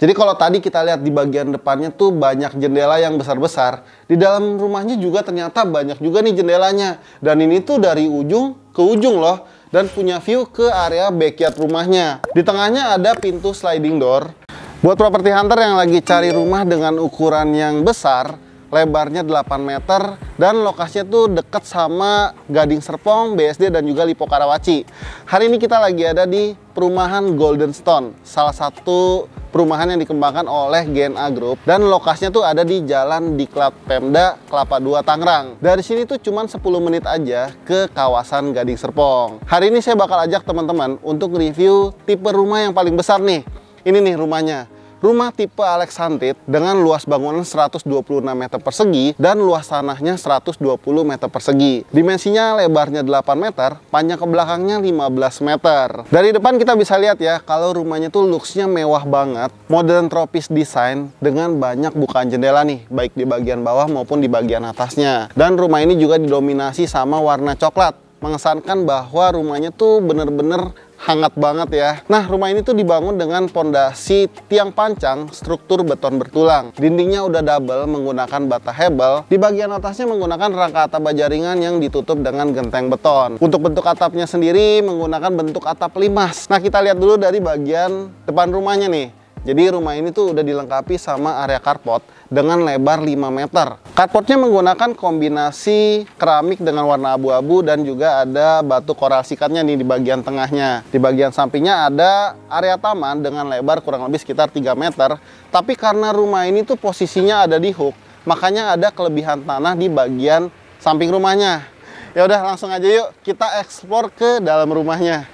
Jadi kalau tadi kita lihat di bagian depannya tuh banyak jendela yang besar-besar, di dalam rumahnya juga ternyata banyak juga nih jendelanya. Dan ini tuh dari ujung ke ujung loh, dan punya view ke area backyard rumahnya. Di tengahnya ada pintu sliding door. Buat properti hunter yang lagi cari rumah dengan ukuran yang besar, lebarnya 8 meter, dan lokasinya tuh deket sama Gading Serpong, BSD, dan juga Lipo Karawaci. Hari ini kita lagi ada di perumahan Golden Stone, salah satu perumahan yang dikembangkan oleh GNA Group, dan lokasinya tuh ada di Jalan Diklat Pemda, Kelapa II, Tangerang. Dari sini tuh cuman 10 menit aja ke kawasan Gading Serpong. Hari ini saya bakal ajak teman-teman untuk review tipe rumah yang paling besar nih. Ini nih rumahnya. Rumah tipe Alex Hunted dengan luas bangunan 126 meter persegi dan luas tanahnya 120 meter persegi. Dimensinya lebarnya 8 meter, panjang ke belakangnya 15 meter. Dari depan kita bisa lihat ya, kalau rumahnya tuh looks-nya mewah banget, modern tropis design dengan banyak bukaan jendela nih, baik di bagian bawah maupun di bagian atasnya. Dan rumah ini juga didominasi sama warna coklat, mengesankan bahwa rumahnya tuh bener-bener hangat banget ya. Nah, rumah ini tuh dibangun dengan pondasi tiang pancang struktur beton bertulang. Dindingnya udah double menggunakan bata hebel. Di bagian atasnya menggunakan rangka atap baja ringan yang ditutup dengan genteng beton. Untuk bentuk atapnya sendiri menggunakan bentuk atap limas. Nah, kita lihat dulu dari bagian depan rumahnya nih. Jadi rumah ini tuh udah dilengkapi sama area carport dengan lebar 5 meter. Carportnya menggunakan kombinasi keramik dengan warna abu-abu dan juga ada batu koral sikatnya nih di bagian tengahnya. Di bagian sampingnya ada area taman dengan lebar kurang lebih sekitar 3 meter. Tapi karena rumah ini tuh posisinya ada di hook, makanya ada kelebihan tanah di bagian samping rumahnya. Ya udah, langsung aja yuk kita explore ke dalam rumahnya.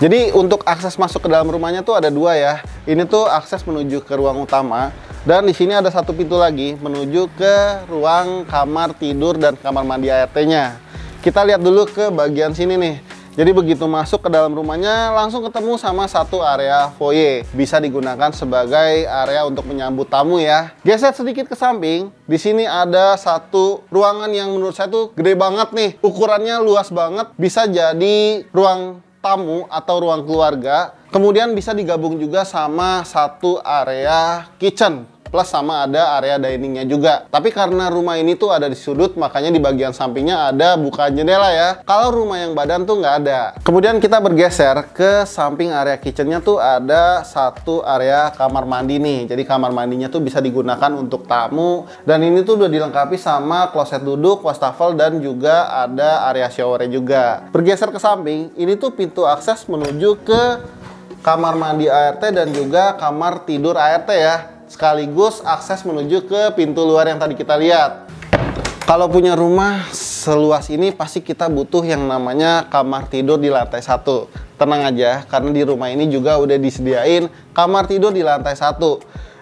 Jadi untuk akses masuk ke dalam rumahnya tuh ada dua ya. Ini tuh akses menuju ke ruang utama, dan di sini ada satu pintu lagi menuju ke ruang kamar tidur dan kamar mandi ART-nya. Kita lihat dulu ke bagian sini nih. Jadi begitu masuk ke dalam rumahnya langsung ketemu sama satu area foyer. Bisa digunakan sebagai area untuk menyambut tamu ya. Geser sedikit ke samping, di sini ada satu ruangan yang menurut saya tuh gede banget nih. Ukurannya luas banget, bisa jadi ruang tamu atau ruang keluarga. Kemudian bisa digabung juga sama satu area kitchen plus sama ada area diningnya juga. Tapi karena rumah ini tuh ada di sudut, makanya di bagian sampingnya ada bukaan jendela ya. Kalau rumah yang badan tuh nggak ada. Kemudian kita bergeser ke samping area kitchennya tuh ada satu area kamar mandi nih. Jadi kamar mandinya tuh bisa digunakan untuk tamu, dan ini tuh udah dilengkapi sama kloset duduk, wastafel, dan juga ada area showernya juga. Bergeser ke samping, ini tuh pintu akses menuju ke kamar mandi ART dan juga kamar tidur ART ya. Sekaligus akses menuju ke pintu luar yang tadi kita lihat. Kalau punya rumah seluas ini pasti kita butuh yang namanya kamar tidur di lantai 1. Tenang aja, karena di rumah ini juga udah disediain kamar tidur di lantai 1.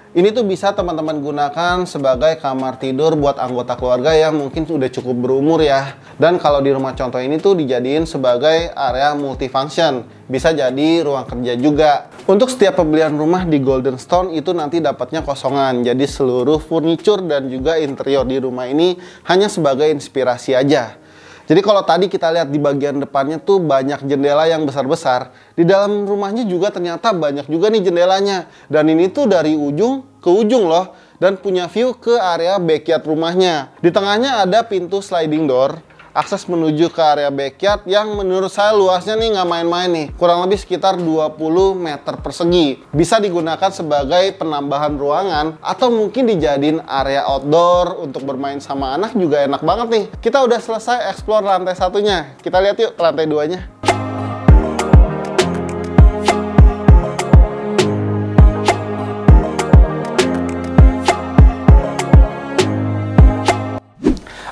Ini tuh bisa teman-teman gunakan sebagai kamar tidur buat anggota keluarga yang mungkin sudah cukup berumur ya. Dan kalau di rumah contoh ini tuh dijadiin sebagai area multifunction. Bisa jadi ruang kerja juga. Untuk setiap pembelian rumah di Golden Stone itu nanti dapatnya kosongan. Jadi seluruh furniture dan juga interior di rumah ini hanya sebagai inspirasi aja. Jadi kalau tadi kita lihat di bagian depannya tuh banyak jendela yang besar-besar, di dalam rumahnya juga ternyata banyak juga nih jendelanya. Dan ini tuh dari ujung ke ujung loh, dan punya view ke area backyard rumahnya. Di tengahnya ada pintu sliding door, akses menuju ke area backyard yang menurut saya luasnya nih nggak main-main nih. Kurang lebih sekitar 20 meter persegi. Bisa digunakan sebagai penambahan ruangan atau mungkin dijadiin area outdoor untuk bermain sama anak juga enak banget nih. Kita udah selesai explore lantai satunya. Kita lihat yuk ke lantai 2-nya.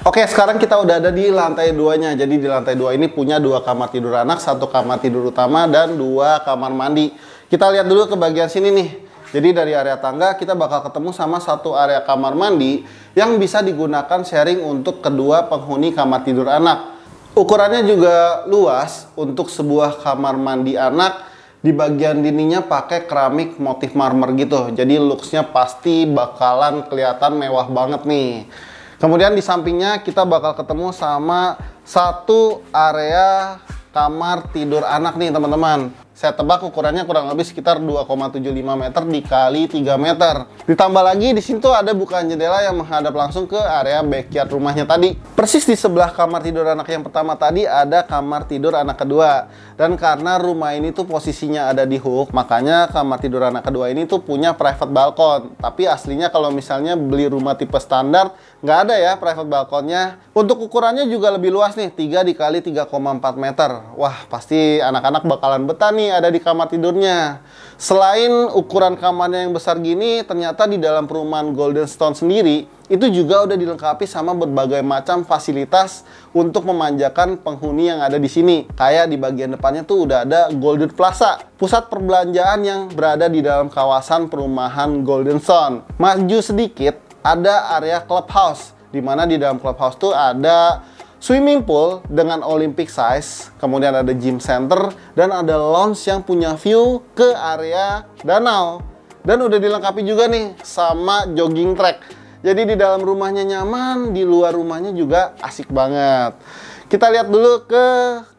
Oke, sekarang kita udah ada di lantai 2-nya. Jadi di lantai 2 ini punya 2 kamar tidur anak, 1 kamar tidur utama, dan 2 kamar mandi. Kita lihat dulu ke bagian sini nih. Jadi dari area tangga kita bakal ketemu sama satu area kamar mandi yang bisa digunakan sharing untuk kedua penghuni kamar tidur anak. Ukurannya juga luas untuk sebuah kamar mandi anak. Di bagian dindingnya pakai keramik motif marmer gitu. Jadi looksnya pasti bakalan kelihatan mewah banget nih. Kemudian di sampingnya kita bakal ketemu sama satu area kamar tidur anak nih teman-teman. Saya tebak ukurannya kurang lebih sekitar 2,75 meter dikali 3 meter. Ditambah lagi di sini tuh ada bukaan jendela yang menghadap langsung ke area backyard rumahnya tadi. Persis di sebelah kamar tidur anak yang pertama tadi ada kamar tidur anak kedua. Dan karena rumah ini tuh posisinya ada di hook, makanya kamar tidur anak kedua ini tuh punya private balkon. Tapi aslinya kalau misalnya beli rumah tipe standar, nggak ada ya private balkonnya. Untuk ukurannya juga lebih luas nih, 3 dikali 3,4 meter. Wah, pasti anak-anak bakalan betah nih ada di kamar tidurnya. Selain ukuran kamarnya yang besar gini, ternyata di dalam perumahan Golden Stone sendiri itu juga udah dilengkapi sama berbagai macam fasilitas untuk memanjakan penghuni yang ada di sini. Kayak di bagian depannya tuh udah ada Golden Plaza, pusat perbelanjaan yang berada di dalam kawasan perumahan Golden Stone. Maju sedikit ada area clubhouse, di mana di dalam clubhouse tuh ada swimming pool dengan Olympic size, kemudian ada gym center, dan ada lounge yang punya view ke area danau. Dan udah dilengkapi juga nih sama jogging track. Jadi di dalam rumahnya nyaman, di luar rumahnya juga asik banget. Kita lihat dulu ke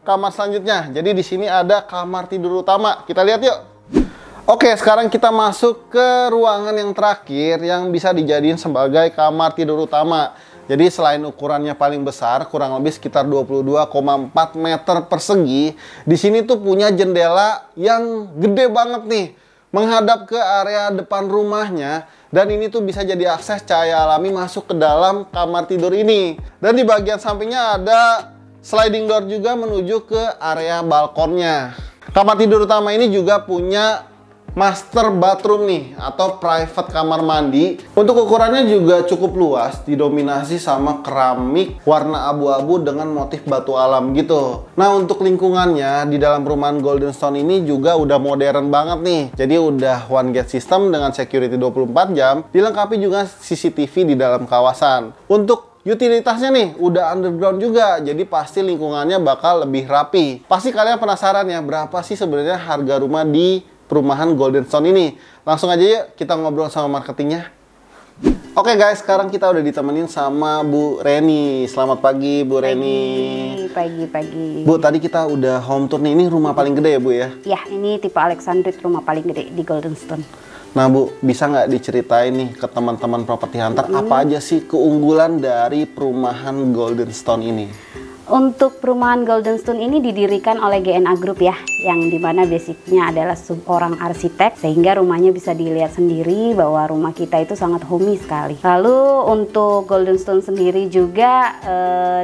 kamar selanjutnya. Jadi di sini ada kamar tidur utama. Kita lihat yuk. Oke, sekarang kita masuk ke ruangan yang terakhir yang bisa dijadiin sebagai kamar tidur utama. Jadi selain ukurannya paling besar, kurang lebih sekitar 22,4 meter persegi, di sini tuh punya jendela yang gede banget nih, menghadap ke area depan rumahnya. Dan ini tuh bisa jadi akses cahaya alami masuk ke dalam kamar tidur ini. Dan di bagian sampingnya ada sliding door juga menuju ke area balkonnya. Kamar tidur utama ini juga punya master bathroom nih, atau private kamar mandi. Untuk ukurannya juga cukup luas, didominasi sama keramik warna abu-abu dengan motif batu alam gitu. Nah, untuk lingkungannya di dalam perumahan Golden Stone ini juga udah modern banget nih. Jadi udah one gate system dengan security 24 jam, dilengkapi juga CCTV di dalam kawasan. Untuk utilitasnya nih udah underground juga, jadi pasti lingkungannya bakal lebih rapi. Pasti kalian penasaran ya, berapa sih sebenarnya harga rumah di perumahan Golden Stone ini? Langsung aja yuk kita ngobrol sama marketingnya. Oke guys, sekarang kita udah ditemenin sama Bu Reni. Selamat pagi Bu Reni. Pagi. Bu, tadi kita udah home tour nih. Ini rumah paling gede ya Bu ya? Ya, ini tipe Alexandrite, rumah paling gede di Golden Stone. Nah Bu, bisa nggak diceritain nih ke teman-teman properti hunter apa aja sih keunggulan dari perumahan Golden Stone ini? Untuk perumahan Golden Stone ini didirikan oleh GNA Group ya, yang dimana basicnya adalah seorang arsitek, sehingga rumahnya bisa dilihat sendiri bahwa rumah kita itu sangat homey sekali. Lalu untuk Golden Stone sendiri juga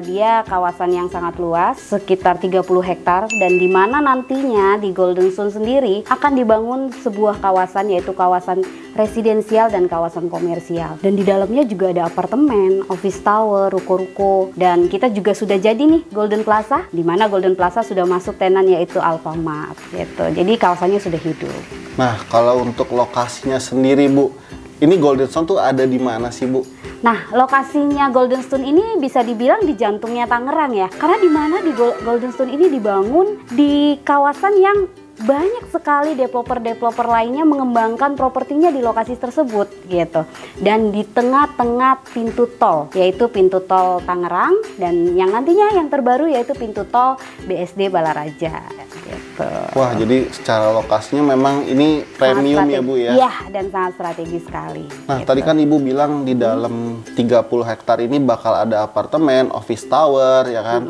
dia kawasan yang sangat luas, sekitar 30 hektar, dan dimana nantinya di Golden Stone sendiri akan dibangun sebuah kawasan, yaitu kawasan residensial dan kawasan komersial. Dan di dalamnya juga ada apartemen, office tower, ruko-ruko, dan kita juga sudah jadi nih Golden Plaza, di mana Golden Plaza sudah masuk tenan yaitu Alfamart gitu. Jadi kawasannya sudah hidup. Nah, kalau untuk lokasinya sendiri Bu, ini Golden Stone tuh ada di mana sih Bu? Nah, lokasinya Golden Stone ini bisa dibilang di jantungnya Tangerang ya. Karena di mana di Golden Stone ini dibangun di kawasan yang banyak sekali developer-developer lainnya mengembangkan propertinya di lokasi tersebut gitu. Dan di tengah-tengah pintu tol, yaitu pintu tol Tangerang, dan yang nantinya yang terbaru yaitu pintu tol BSD Balaraja gitu. Wah, jadi secara lokasinya memang ini premium ya Bu ya? Iya, dan sangat strategis sekali. Nah, gitu. tadi kan Ibu bilang di dalam 30 hektar ini bakal ada apartemen, office tower ya kan?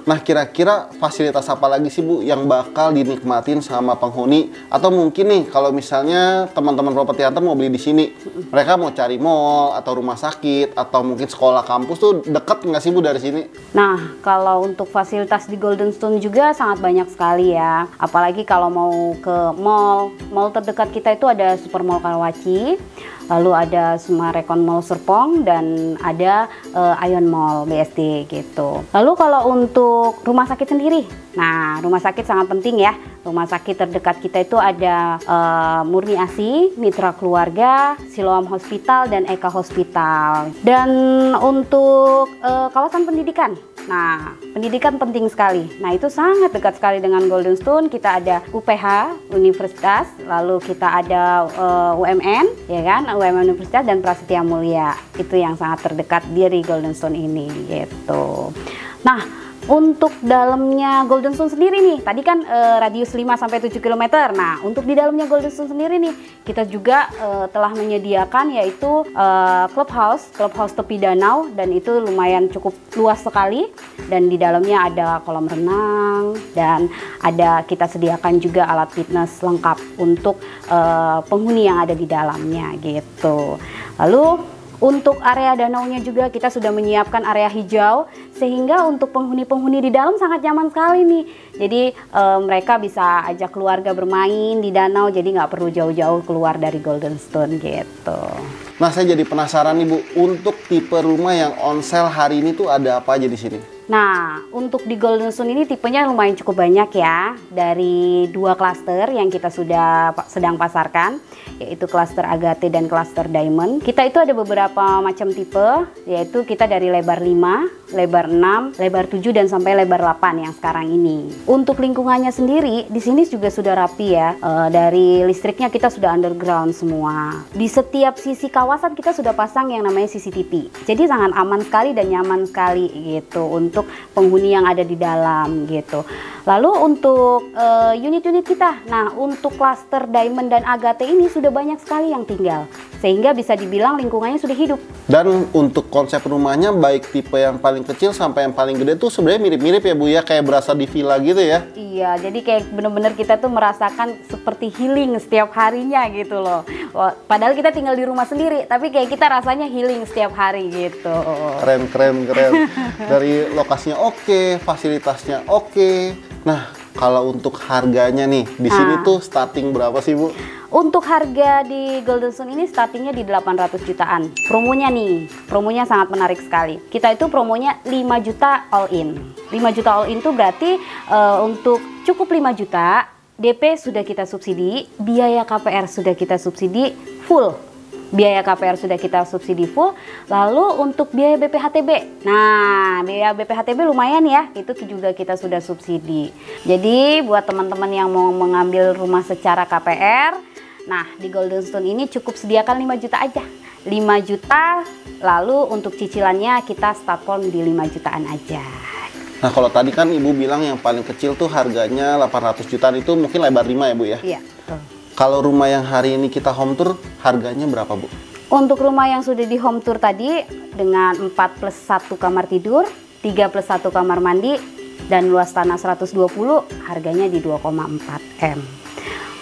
Nah, kira-kira fasilitas apa lagi sih Bu yang bakal dinikmatin sama penghuni? Atau mungkin nih kalau misalnya teman-teman properti hunter mau beli di sini, mereka mau cari mall atau rumah sakit atau mungkin sekolah kampus tuh deket nggak sih Bu dari sini? Nah, kalau untuk fasilitas di Golden Stone juga sangat banyak sekali ya. Apalagi kalau mau ke mall terdekat kita itu ada Super Mall Karawaci, lalu ada Sumarekon Mall Serpong, dan ada Ion Mall BSD gitu. Lalu kalau untuk rumah sakit sendiri, nah rumah sakit sangat penting ya. Rumah sakit terdekat kita itu ada Murni Asi, Mitra Keluarga, Siloam Hospital, dan Eka Hospital. Dan untuk kawasan pendidikan, Nah, pendidikan penting sekali. Nah, itu sangat dekat sekali dengan Golden Stone. Kita ada UPH, Universitas, lalu kita ada UMN, ya kan, UMN Universitas dan Prasetya Mulia. Itu yang sangat terdekat dari Golden Stone ini, gitu. Nah, untuk dalamnya Golden Stone sendiri nih, tadi kan radius 5-7 km. Nah, untuk di dalamnya Golden Stone sendiri nih, kita juga telah menyediakan yaitu clubhouse tepi danau, dan itu lumayan cukup luas sekali. Dan di dalamnya ada kolam renang, dan kita sediakan juga alat fitness lengkap untuk penghuni yang ada di dalamnya, gitu. Lalu untuk area danaunya juga kita sudah menyiapkan area hijau, sehingga untuk penghuni-penghuni di dalam sangat nyaman sekali nih. Jadi mereka bisa ajak keluarga bermain di danau, jadi nggak perlu jauh-jauh keluar dari Golden Stone, gitu. Nah, saya jadi penasaran nih Bu, untuk tipe rumah yang on sale hari ini tuh ada apa aja di sini? Nah, untuk di Golden Stone ini tipenya lumayan cukup banyak ya. Dari 2 klaster yang kita sudah sedang pasarkan, yaitu klaster Agate dan klaster Diamond. Kita itu ada beberapa macam tipe, yaitu kita dari lebar 5, lebar 6, lebar 7 dan sampai lebar 8 yang sekarang ini. Untuk lingkungannya sendiri di sini juga sudah rapi ya. Dari listriknya kita sudah underground semua. Di setiap sisi kawasan kita sudah pasang yang namanya CCTV. Jadi sangat aman sekali dan nyaman sekali gitu untuk penghuni yang ada di dalam gitu. Lalu untuk unit-unit kita, nah untuk klaster Diamond dan Agate ini sudah banyak sekali yang tinggal, sehingga bisa dibilang lingkungannya sudah hidup. Dan untuk konsep rumahnya baik tipe yang paling kecil sampai yang paling gede tuh sebenarnya mirip-mirip ya Bu ya, kayak berasa di villa gitu ya. Iya, jadi kayak bener-bener kita tuh merasakan seperti healing setiap harinya gitu loh. Padahal kita tinggal di rumah sendiri, tapi kayak kita rasanya healing setiap hari gitu. Keren. Dari lokasinya oke, fasilitasnya oke. Nah, kalau untuk harganya nih, di sini tuh starting berapa sih Bu? Untuk harga di Golden Stone ini startingnya di 800 jutaan. Promonya sangat menarik sekali. Kita itu promonya 5 juta all in. 5 juta all in tuh berarti untuk cukup 5 juta, DP sudah kita subsidi, biaya KPR sudah kita subsidi full. Biaya KPR sudah kita subsidi full. Lalu untuk biaya BPHTB, nah biaya BPHTB lumayan ya, itu juga kita sudah subsidi. Jadi buat teman-teman yang mau mengambil rumah secara KPR, nah di Golden Stone ini cukup sediakan 5 juta aja. 5 juta, lalu untuk cicilannya kita start form di 5 jutaan aja. Nah, kalau tadi kan Ibu bilang yang paling kecil tuh harganya 800 jutaan, itu mungkin lebar 5 ya Bu ya? Iya, betul. Kalau rumah yang hari ini kita home tour, harganya berapa Bu? Untuk rumah yang sudah di home tour tadi dengan 4+1 kamar tidur, 3+1 kamar mandi, dan luas tanah 120, harganya di 2,4 M.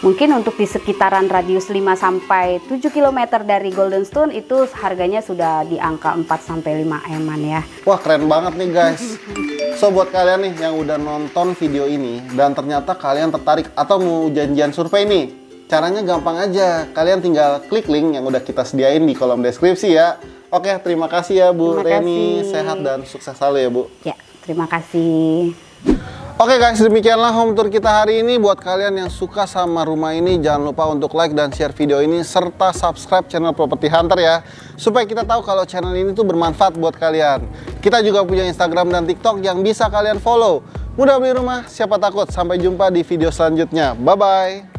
Mungkin untuk di sekitaran radius 5-7 km dari Golden Stone itu harganya sudah di angka 4-5 M-an ya. Wah, keren banget nih guys. So buat kalian nih yang udah nonton video ini dan ternyata kalian tertarik atau mau janjian survei nih, caranya gampang aja. Kalian tinggal klik link yang udah kita sediain di kolom deskripsi ya. Oke, terima kasih ya Bu Reni. Sehat dan sukses selalu ya Bu. Ya, terima kasih. Oke guys, demikianlah home tour kita hari ini. Buat kalian yang suka sama rumah ini, jangan lupa untuk like dan share video ini, serta subscribe channel Property Hunter ya, supaya kita tahu kalau channel ini tuh bermanfaat buat kalian. Kita juga punya Instagram dan TikTok yang bisa kalian follow. Mudah beli rumah, siapa takut. Sampai jumpa di video selanjutnya. Bye-bye.